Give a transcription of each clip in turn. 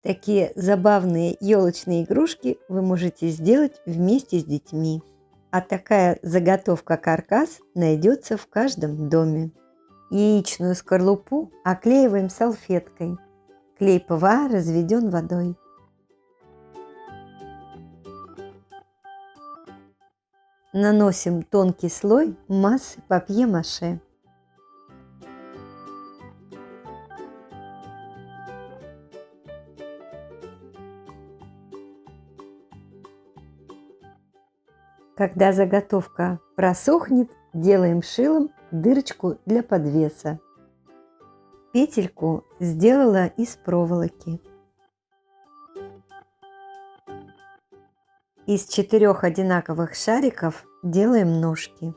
Такие забавные елочные игрушки вы можете сделать вместе с детьми. А такая заготовка-каркас найдется в каждом доме. Яичную скорлупу оклеиваем салфеткой. Клей ПВА разведен водой. Наносим тонкий слой массы папье-маше. Когда заготовка просохнет, делаем шилом дырочку для подвеса. Петельку сделала из проволоки. Из 4 одинаковых шариков делаем ножки.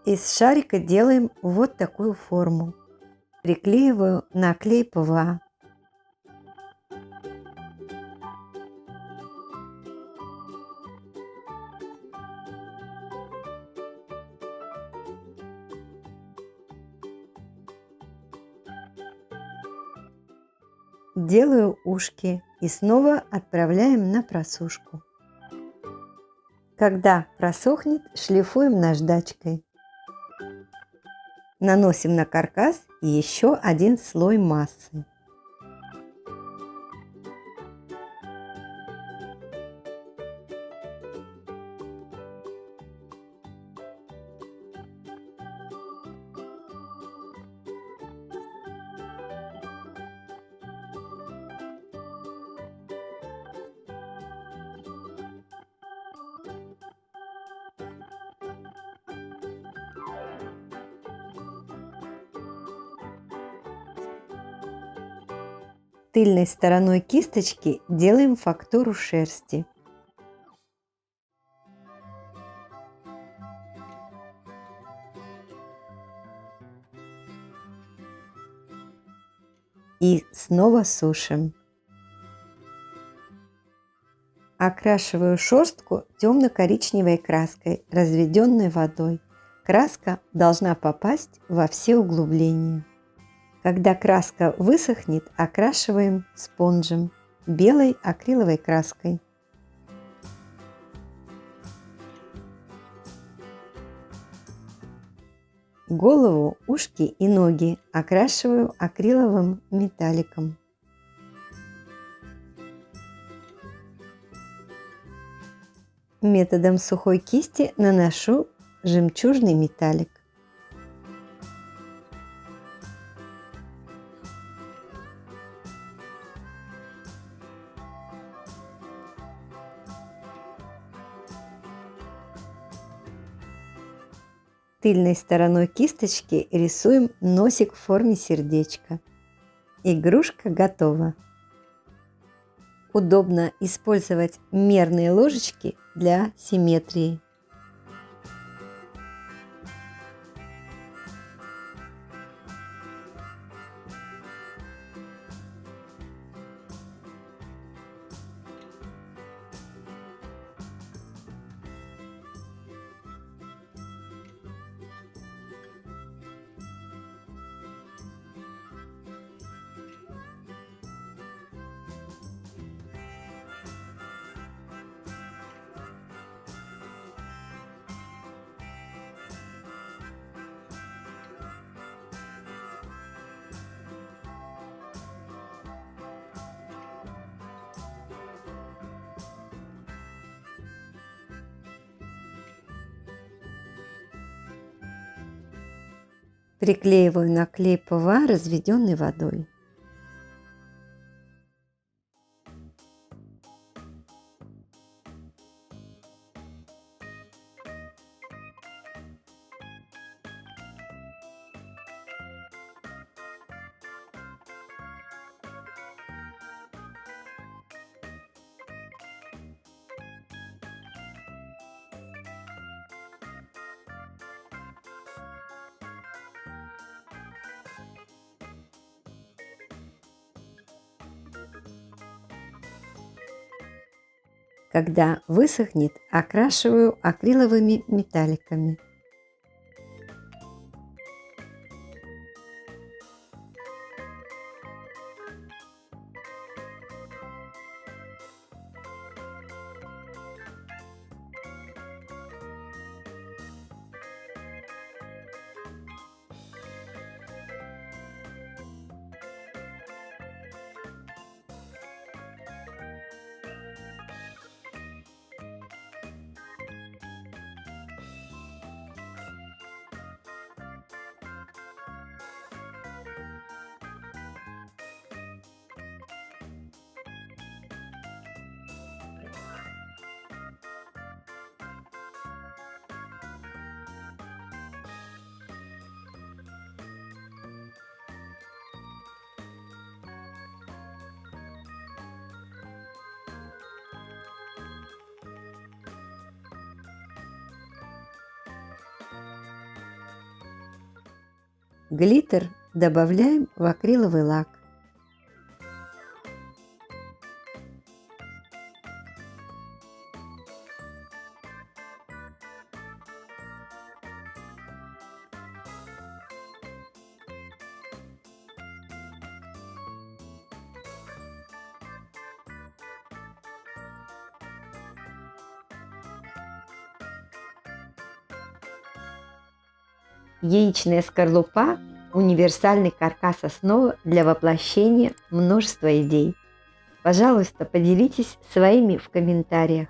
Из шарика делаем вот такую форму. Приклеиваю на клей ПВА. Делаю ушки и снова отправляем на просушку. Когда просохнет, шлифуем наждачкой. Наносим на каркас еще один слой массы. Тыльной стороной кисточки делаем фактуру шерсти. И снова сушим. Окрашиваю шерстку темно-коричневой краской, разведенной водой. Краска должна попасть во все углубления. Когда краска высохнет, окрашиваем спонжем, белой акриловой краской. Голову, ушки и ноги окрашиваю акриловым металликом. Методом сухой кисти наношу жемчужный металлик. Тыльной стороной кисточки рисуем носик в форме сердечка. Игрушка готова. Удобно использовать мерные ложечки для симметрии. Приклеиваю на клей ПВА, разведенный водой. Когда высохнет, окрашиваю акриловыми металликами. Глиттер добавляем в акриловый лак. Яичная скорлупа – универсальный каркас-основа для воплощения множества идей. Пожалуйста, поделитесь своими в комментариях.